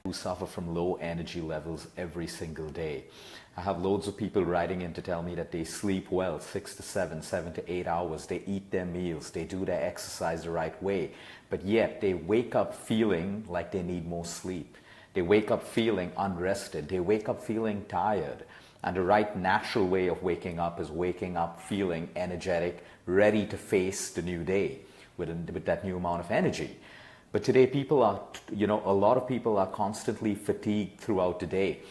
who suffer from low energy levels every single day. I have loads of people writing in to tell me that they sleep well, 6 to 7, 7 to 8 hours. They eat their meals, they do their exercise the right way, but yet they wake up feeling like they need more sleep. They wake up feeling unrested. They wake up feeling tired. And the right natural way of waking up is waking up feeling energetic, ready to face the new day with that new amount of energy. But today people are, a lot of people are constantly fatigued throughout the day.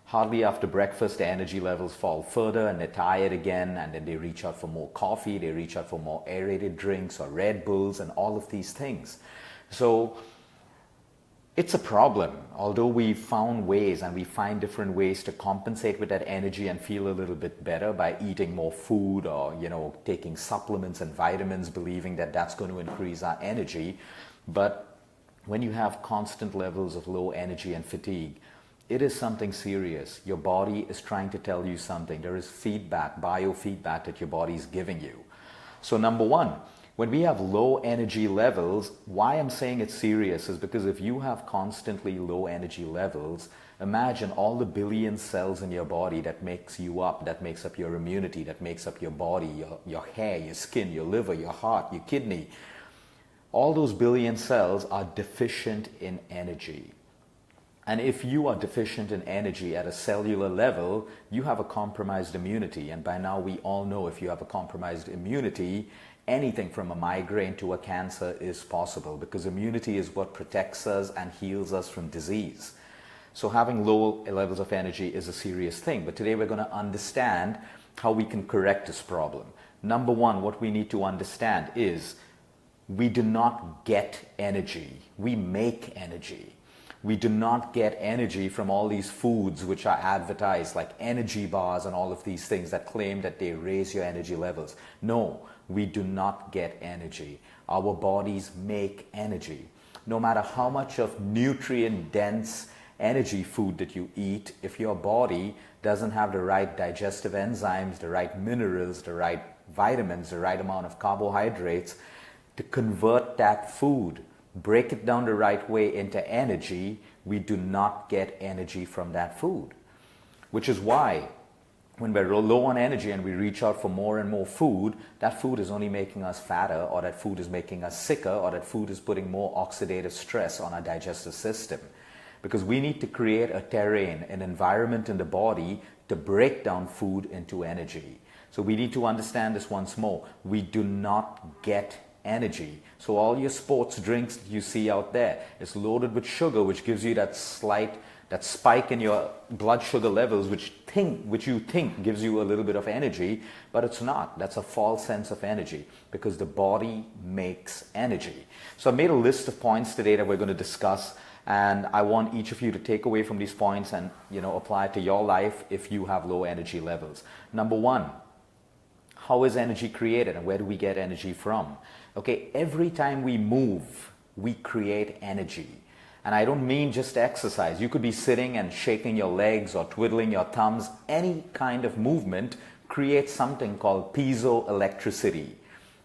Hardly after breakfast, the energy levels fall further and they're tired again, and then they reach out for more coffee, they reach out for more aerated drinks or Red Bulls and all of these things. So it's a problem, although we found ways and we find different ways to compensate with that energy and feel a little bit better by eating more food or, taking supplements and vitamins, believing that that's going to increase our energy. But when you have constant levels of low energy and fatigue, it is something serious. Your body is trying to tell you something. There is feedback, biofeedback that your body is giving you. So number one, when we have low energy levels, why I'm saying it's serious is because if you have constantly low energy levels, imagine all the billion cells in your body that makes you up, that makes up your immunity, that makes up your body, your hair, your skin, your liver, your heart, your kidney. All those billion cells are deficient in energy. And if you are deficient in energy at a cellular level, you have a compromised immunity. And by now we all know if you have a compromised immunity, anything from a migraine to a cancer is possible, because immunity is what protects us and heals us from disease. So having low levels of energy is a serious thing. But today we're going to understand how we can correct this problem. Number one, what we need to understand is we do not get energy. We make energy. We do not get energy from all these foods which are advertised like energy bars and all of these things that claim that they raise your energy levels. No, we do not get energy. Our bodies make energy. No matter how much of nutrient-dense energy food that you eat, if your body doesn't have the right digestive enzymes, the right minerals, the right vitamins, the right amount of carbohydrates to convert that food, break it down the right way into energy, we do not get energy from that food. Which is why when we're low on energy and we reach out for more and more food, that food is only making us fatter, or that food is making us sicker, or that food is putting more oxidative stress on our digestive system. Because we need to create a terrain, an environment in the body to break down food into energy. So we need to understand this once more. We do not get energy. So all your sports drinks that you see out there is loaded with sugar, which gives you that spike in your blood sugar levels, which you think gives you a little bit of energy, but it's not. That's a false sense of energy, because the body makes energy. So I made a list of points today that we're going to discuss, and I want each of you to take away from these points and apply it to your life if you have low energy levels. Number one, how is energy created and where do we get energy from? Okay, every time we move, we create energy. And I don't mean just exercise. You could be sitting and shaking your legs or twiddling your thumbs. Any kind of movement creates something called piezoelectricity.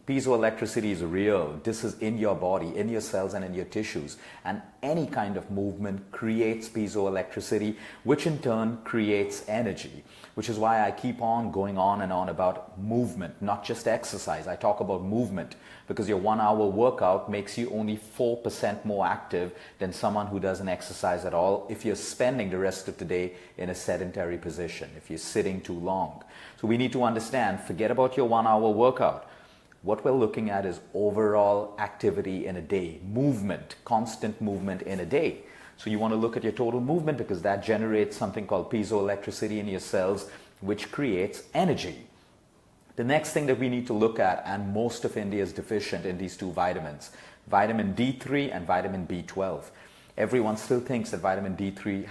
Piezoelectricity is real. This is in your body, in your cells and in your tissues. And any kind of movement creates piezoelectricity, which in turn creates energy. Which is why I keep on going on and on about movement, not just exercise. I talk about movement because your 1 hour workout makes you only 4% more active than someone who doesn't exercise at all if you're spending the rest of the day in a sedentary position, if you're sitting too long. So we need to understand, forget about your 1 hour workout. What we're looking at is overall activity in a day, movement, constant movement in a day. So you want to look at your total movement because that generates something called piezoelectricity in your cells, which creates energy. The next thing that we need to look at, and most of India is deficient in these two vitamins, vitamin D3 and vitamin B12. Everyone still thinks that vitamin D3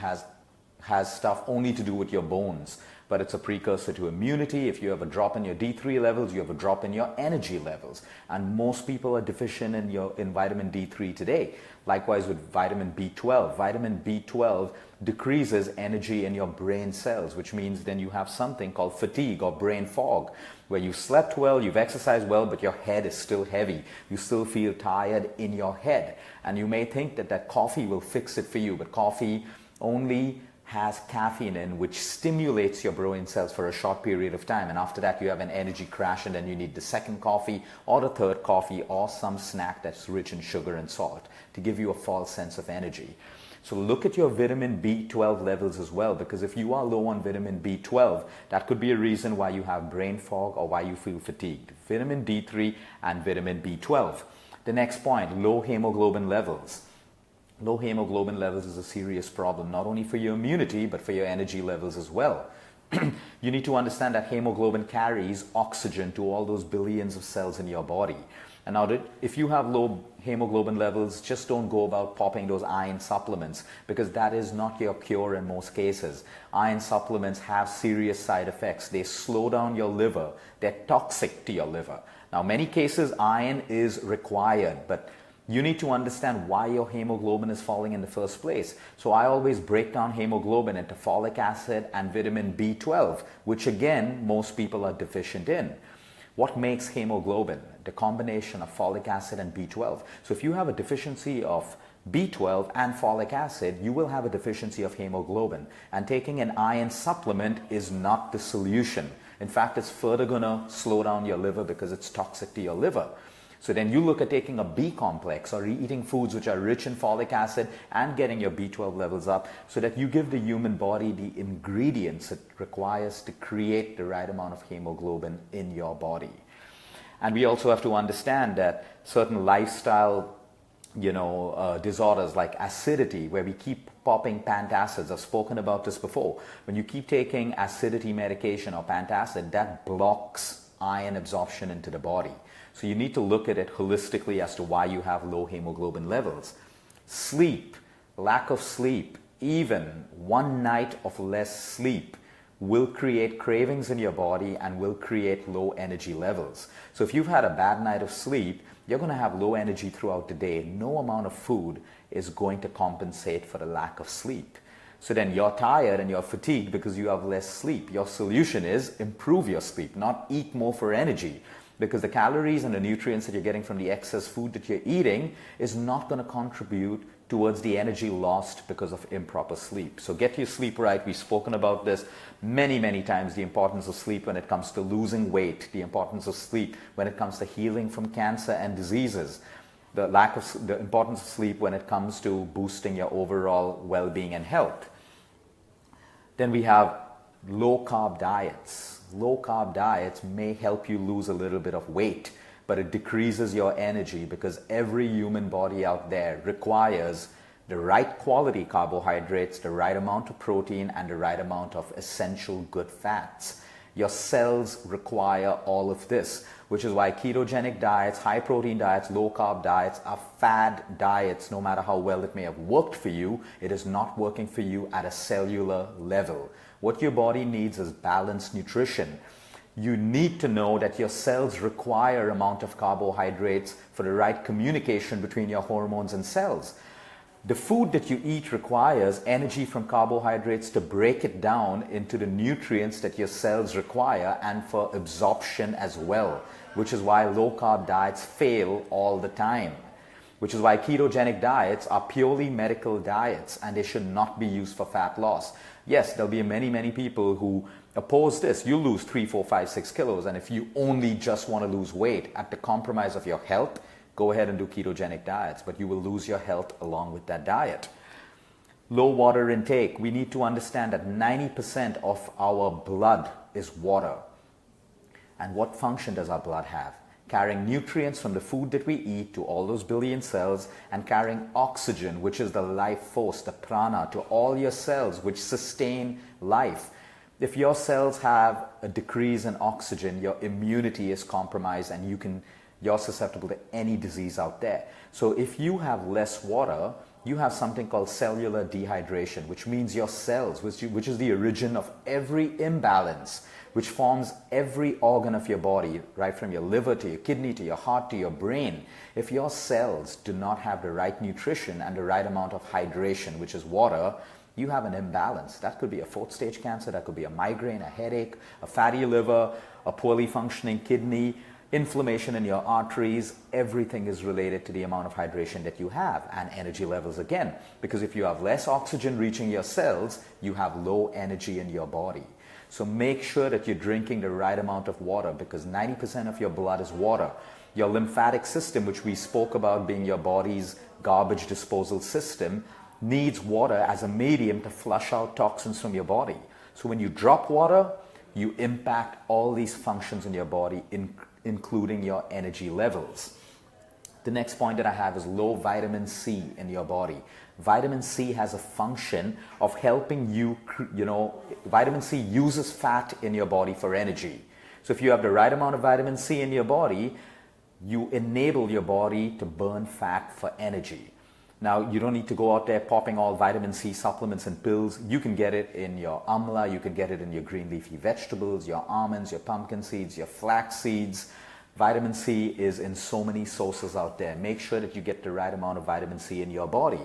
has stuff only to do with your bones. but it's a precursor to immunity. If you have a drop in your D3 levels, you have a drop in your energy levels. And most people are deficient in vitamin D3 today. Likewise with vitamin B12. Vitamin B12 decreases energy in your brain cells, which means then you have something called fatigue or brain fog, where you slept well, you've exercised well, but your head is still heavy. You still feel tired in your head. And you may think that coffee will fix it for you, but coffee only has caffeine in, which stimulates your brain cells for a short period of time. And after that, you have an energy crash, and then you need the second coffee or the third coffee or some snack that's rich in sugar and salt to give you a false sense of energy. So look at your vitamin B12 levels as well, because if you are low on vitamin B12, that could be a reason why you have brain fog or why you feel fatigued. Vitamin D3 and vitamin B12. The next point, low hemoglobin levels. Low hemoglobin levels is a serious problem, not only for your immunity, but for your energy levels as well. You need to understand that hemoglobin carries oxygen to all those billions of cells in your body. And now, if you have low hemoglobin levels, just don't go about popping those iron supplements, because that is not your cure in most cases. Iron supplements have serious side effects. They slow down your liver. They're toxic to your liver. Now, many cases, iron is required, but you need to understand why your hemoglobin is falling in the first place. So I always break down hemoglobin into folic acid and vitamin B12, which again, most people are deficient in. What makes hemoglobin? The combination of folic acid and B12. So if you have a deficiency of B12 and folic acid, you will have a deficiency of hemoglobin. And taking an iron supplement is not the solution. In fact, it's further going to slow down your liver because it's toxic to your liver. So then you look at taking a B complex or eating foods which are rich in folic acid and getting your B12 levels up, so that you give the human body the ingredients it requires to create the right amount of hemoglobin in your body. And we also have to understand that certain lifestyle disorders like acidity, where we keep popping pantacids. I've spoken about this before. When you keep taking acidity medication or pantacid, that blocks iron absorption into the body. So you need to look at it holistically as to why you have low hemoglobin levels. Sleep, lack of sleep, even one night of less sleep will create cravings in your body and will create low energy levels. So if you've had a bad night of sleep, you're going to have low energy throughout the day. No amount of food is going to compensate for the lack of sleep. So then you're tired and you're fatigued because you have less sleep. Your solution is improve your sleep, not eat more for energy. Because the calories and the nutrients that you're getting from the excess food that you're eating is not going to contribute towards the energy lost because of improper sleep. So get your sleep right. We've spoken about this many, many times, the importance of sleep when it comes to losing weight, the importance of sleep when it comes to healing from cancer and diseases, the importance of sleep when it comes to boosting your overall well-being and health. Then we have low-carb diets. Low-carb diets may help you lose a little bit of weight, but it decreases your energy because every human body out there requires the right quality carbohydrates, the right amount of protein, and the right amount of essential good fats. Your cells require all of this, which is why ketogenic diets, high protein diets, low carb diets are fad diets. No matter how well it may have worked for you, it is not working for you at a cellular level. What your body needs is balanced nutrition. You need to know that your cells require amount of carbohydrates for the right communication between your hormones and cells. The food that you eat requires energy from carbohydrates to break it down into the nutrients that your cells require and for absorption as well, which is why low-carb diets fail all the time, which is why ketogenic diets are purely medical diets and they should not be used for fat loss. Yes, there'll be many, many people who oppose this. You'll lose 3, 4, 5, 6 kilos, and if you only just want to lose weight at the compromise of your health, go ahead and do ketogenic diets, but you will lose your health along with that diet. Low water intake. We need to understand that 90% of our blood is water. And what function does our blood have? Carrying nutrients from the food that we eat to all those billion cells, and carrying oxygen, which is the life force, the prana, to all your cells, which sustain life. If your cells have a decrease in oxygen, your immunity is compromised and you're susceptible to any disease out there. So if you have less water, you have something called cellular dehydration, which means your cells, which is the origin of every imbalance, which forms every organ of your body, right from your liver to your kidney to your heart to your brain. If your cells do not have the right nutrition and the right amount of hydration, which is water, you have an imbalance. That could be a fourth stage cancer, that could be a migraine, a headache, a fatty liver, a poorly functioning kidney, inflammation in your arteries. Everything is related to the amount of hydration that you have, and energy levels again. Because if you have less oxygen reaching your cells, you have low energy in your body. So make sure that you're drinking the right amount of water, because 90% of your blood is water. Your lymphatic system, which we spoke about being your body's garbage disposal system, needs water as a medium to flush out toxins from your body. So when you drop water, you impact all these functions in your body, including your energy levels. The next point that I have is low vitamin C in your body. Vitamin C has a function of helping you, vitamin C uses fat in your body for energy. So if you have the right amount of vitamin C in your body, you enable your body to burn fat for energy. Now, you don't need to go out there popping all vitamin C supplements and pills. You can get it in your amla, you can get it in your green leafy vegetables, your almonds, your pumpkin seeds, your flax seeds. Vitamin C is in so many sources out there. Make sure that you get the right amount of vitamin C in your body.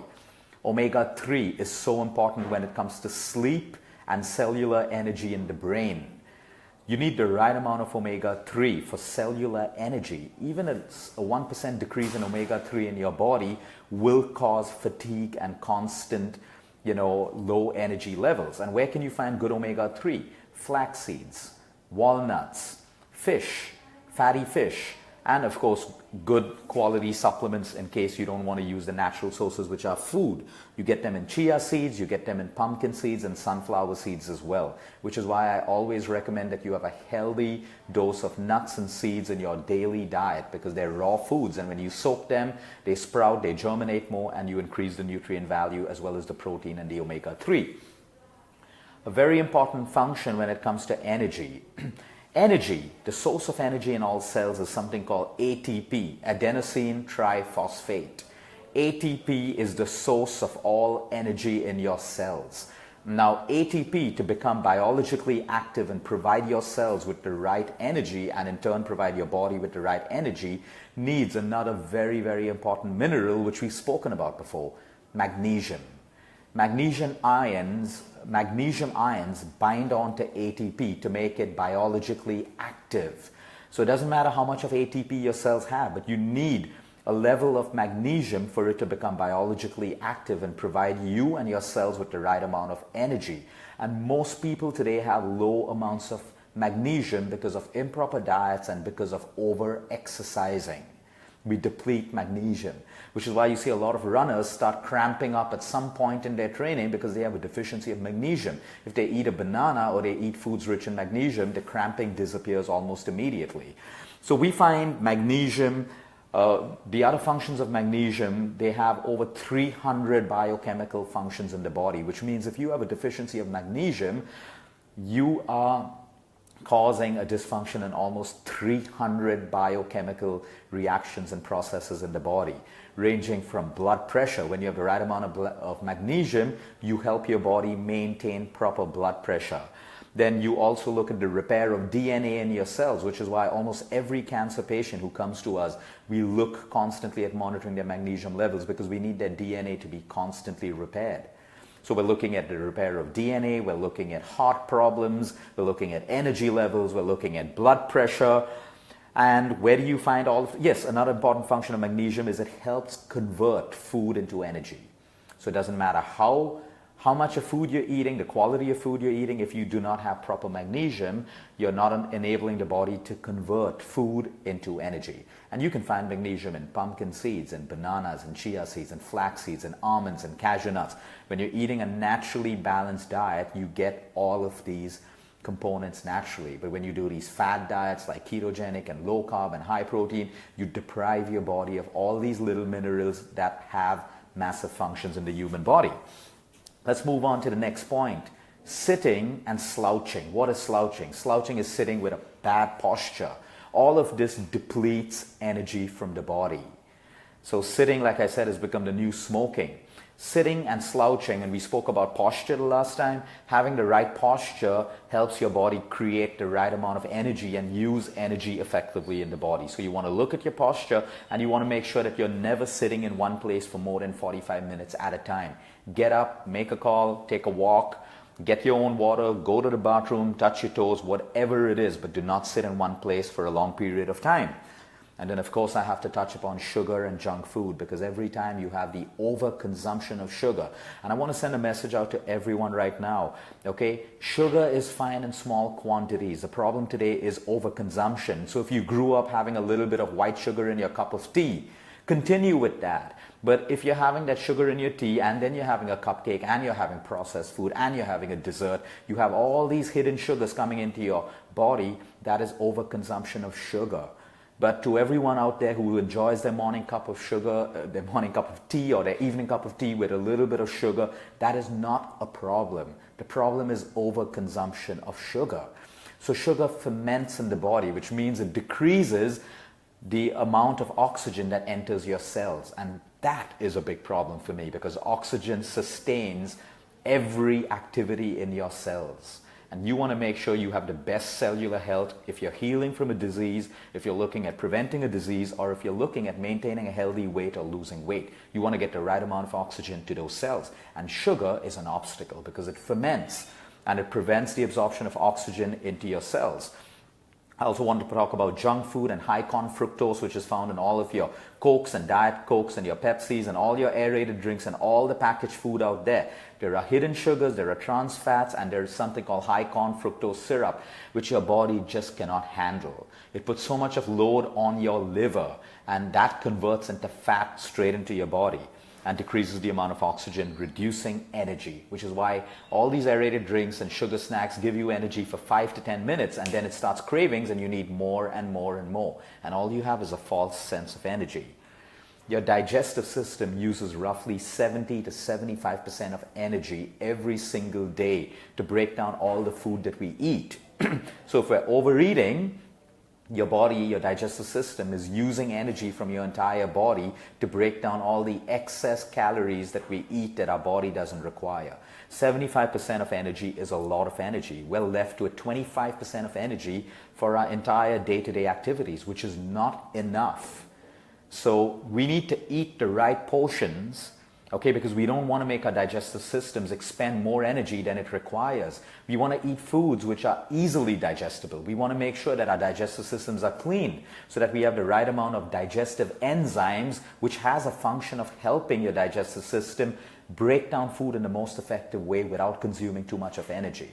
Omega-3 is so important when it comes to sleep and cellular energy in the brain. You need the right amount of omega-3 for cellular energy. Even a 1% decrease in omega-3 in your body will cause fatigue and constant, low energy levels. And where can you find good omega-3? Flax seeds, walnuts, fish, fatty fish, and of course, good quality supplements in case you don't want to use the natural sources, which are food. You get them in chia seeds, you get them in pumpkin seeds and sunflower seeds as well, which is why I always recommend that you have a healthy dose of nuts and seeds in your daily diet, because they're raw foods, and when you soak them, they sprout, they germinate more, and you increase the nutrient value as well as the protein and the omega-3. A very important function when it comes to energy. Energy, the source of energy in all cells is something called ATP, adenosine triphosphate. ATP is the source of all energy in your cells. Now, ATP, to become biologically active and provide your cells with the right energy, and in turn provide your body with the right energy, needs another very, very important mineral which we've spoken about before, magnesium. Magnesium ions bind onto ATP to make it biologically active. So it doesn't matter how much of ATP your cells have, but you need a level of magnesium for it to become biologically active and provide you and your cells with the right amount of energy. And most people today have low amounts of magnesium because of improper diets and because of over-exercising. We deplete magnesium, which is why you see a lot of runners start cramping up at some point in their training because they have a deficiency of magnesium. If they eat a banana or they eat foods rich in magnesium, the cramping disappears almost immediately. So we find magnesium, the other functions of magnesium, they have over 300 biochemical functions in the body, which means if you have a deficiency of magnesium, you are causing a dysfunction in almost 300 biochemical reactions and processes in the body, ranging from blood pressure. When you have the right amount of magnesium, you help your body maintain proper blood pressure. Then you also look at the repair of DNA in your cells, which is why almost every cancer patient who comes to us, we look constantly at monitoring their magnesium levels, because we need their DNA to be constantly repaired. So we're looking at the repair of DNA, we're looking at heart problems, we're looking at energy levels, we're looking at blood pressure. And where do you find all of, yes, another important function of magnesium is it helps convert food into energy. So it doesn't matter how much of food you're eating, the quality of food you're eating, if you do not have proper magnesium, you're not enabling the body to convert food into energy. And you can find magnesium in pumpkin seeds, and bananas, and chia seeds, and flax seeds, and almonds, and cashew nuts. When you're eating a naturally balanced diet, you get all of these components naturally. But when you do these fad diets like ketogenic and low carb and high protein, you deprive your body of all these little minerals that have massive functions in the human body. Let's move on to the next point. Sitting and slouching. What is slouching? Slouching is sitting with a bad posture. All of this depletes energy from the body. So sitting, like I said, has become the new smoking. Sitting and slouching, and we spoke about posture the last time, having the right posture helps your body create the right amount of energy and use energy effectively in the body. So you want to look at your posture and you want to make sure that you're never sitting in one place for more than 45 minutes at a time. Get up, make a call, take a walk, get your own water, go to the bathroom, touch your toes, whatever it is, but do not sit in one place for a long period of time. And then, of course, I have to touch upon sugar and junk food, because every time you have the overconsumption of sugar, and I want to send a message out to everyone right now, okay? Sugar is fine in small quantities. The problem today is overconsumption. So if you grew up having a little bit of white sugar in your cup of tea, continue with that. But if you're having that sugar in your tea, and then you're having a cupcake, and you're having processed food, and you're having a dessert, you have all these hidden sugars coming into your body, that is overconsumption of sugar. But to everyone out there who enjoys their morning cup of sugar, their morning cup of tea, or their evening cup of tea with a little bit of sugar, that is not a problem. The problem is overconsumption of sugar. So sugar ferments in the body, which means it decreases the amount of oxygen that enters your cells. And that is a big problem for me, because oxygen sustains every activity in your cells. And you want to make sure you have the best cellular health if you're healing from a disease, if you're looking at preventing a disease, or if you're looking at maintaining a healthy weight or losing weight. You want to get the right amount of oxygen to those cells. And sugar is an obstacle because it ferments and it prevents the absorption of oxygen into your cells. I also want to talk about junk food and high-con fructose, which is found in all of your Cokes and Diet Cokes and your Pepsis and all your aerated drinks and all the packaged food out there. There are hidden sugars, there are trans fats, and there's something called high-con fructose syrup, which your body just cannot handle. It puts so much of load on your liver, and that converts into fat straight into your body and decreases the amount of oxygen, reducing energy, which is why all these aerated drinks and sugar snacks give you energy for 5 to 10 minutes, and then it starts cravings and you need more and more and more. And all you have is a false sense of energy. Your digestive system uses roughly 70 to 75% of energy every single day to break down all the food that we eat. So if we're overeating, your body, your digestive system is using energy from your entire body to break down all the excess calories that we eat that our body doesn't require. 75% of energy is a lot of energy. We're left with 25% of energy for our entire day-to-day activities, which is not enough. So we need to eat the right portions, okay, because we don't want to make our digestive systems expend more energy than it requires. We want to eat foods which are easily digestible. We want to make sure that our digestive systems are clean so that we have the right amount of digestive enzymes, which has a function of helping your digestive system break down food in the most effective way without consuming too much of energy.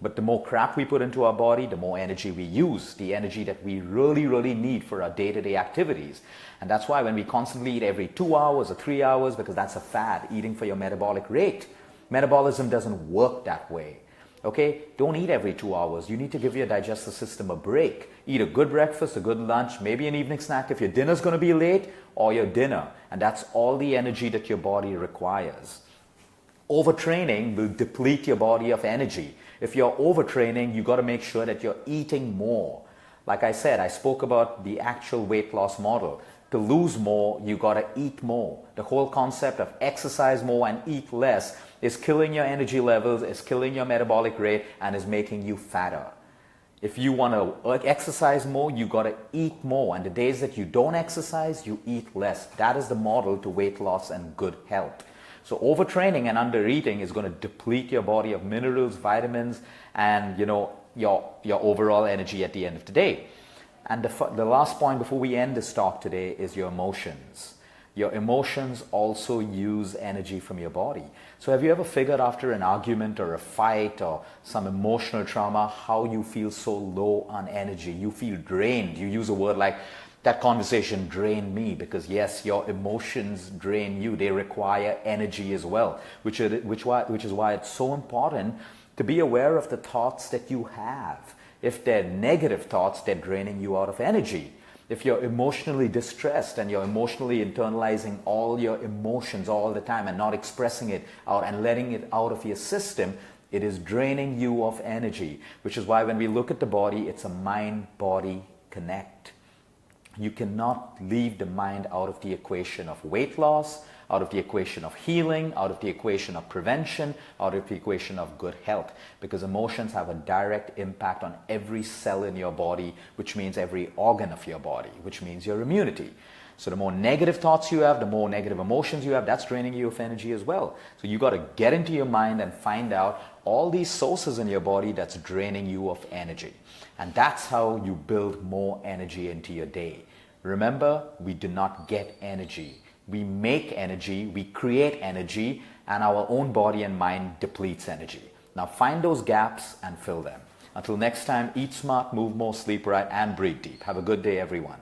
But the more crap we put into our body, the more energy we use, the energy that we really, really need for our day-to-day activities. And that's why when we constantly eat every 2 hours or 3 hours, because that's a fad, eating for your metabolic rate. Metabolism doesn't work that way. Okay? Don't eat every 2 hours. You need to give your digestive system a break. Eat a good breakfast, a good lunch, maybe an evening snack if your dinner's going to be late, or your dinner. And that's all the energy that your body requires. Overtraining will deplete your body of energy. If you're overtraining, you got to make sure that you're eating more. Like I said, I spoke about the actual weight loss model. To lose more, you got to eat more. The whole concept of exercise more and eat less is killing your energy levels, is killing your metabolic rate, and is making you fatter. If you want to exercise more, you got to eat more. And the days that you don't exercise, you eat less. That is the model to weight loss and good health. So overtraining and undereating is going to deplete your body of minerals, vitamins, and your overall energy at the end of the day. And the last point before we end this talk today is your emotions. Your emotions also use energy from your body. So have you ever figured after an argument or a fight or some emotional trauma how you feel so low on energy? You feel drained. You use a word like, that conversation drained me, because yes, your emotions drain you. They require energy as well, which is why it's so important to be aware of the thoughts that you have. If they're negative thoughts, they're draining you out of energy. If you're emotionally distressed and you're emotionally internalizing all your emotions all the time and not expressing it out and letting it out of your system, it is draining you of energy, which is why when we look at the body, it's a mind-body connect. You cannot leave the mind out of the equation of weight loss, out of the equation of healing, out of the equation of prevention, out of the equation of good health. Because emotions have a direct impact on every cell in your body, which means every organ of your body, which means your immunity. So the more negative thoughts you have, the more negative emotions you have, that's draining you of energy as well. So you got to get into your mind and find out all these sources in your body that's draining you of energy. And that's how you build more energy into your day. Remember, we do not get energy. We make energy, we create energy, and our own body and mind depletes energy. Now find those gaps and fill them. Until next time, eat smart, move more, sleep right, and breathe deep. Have a good day, everyone.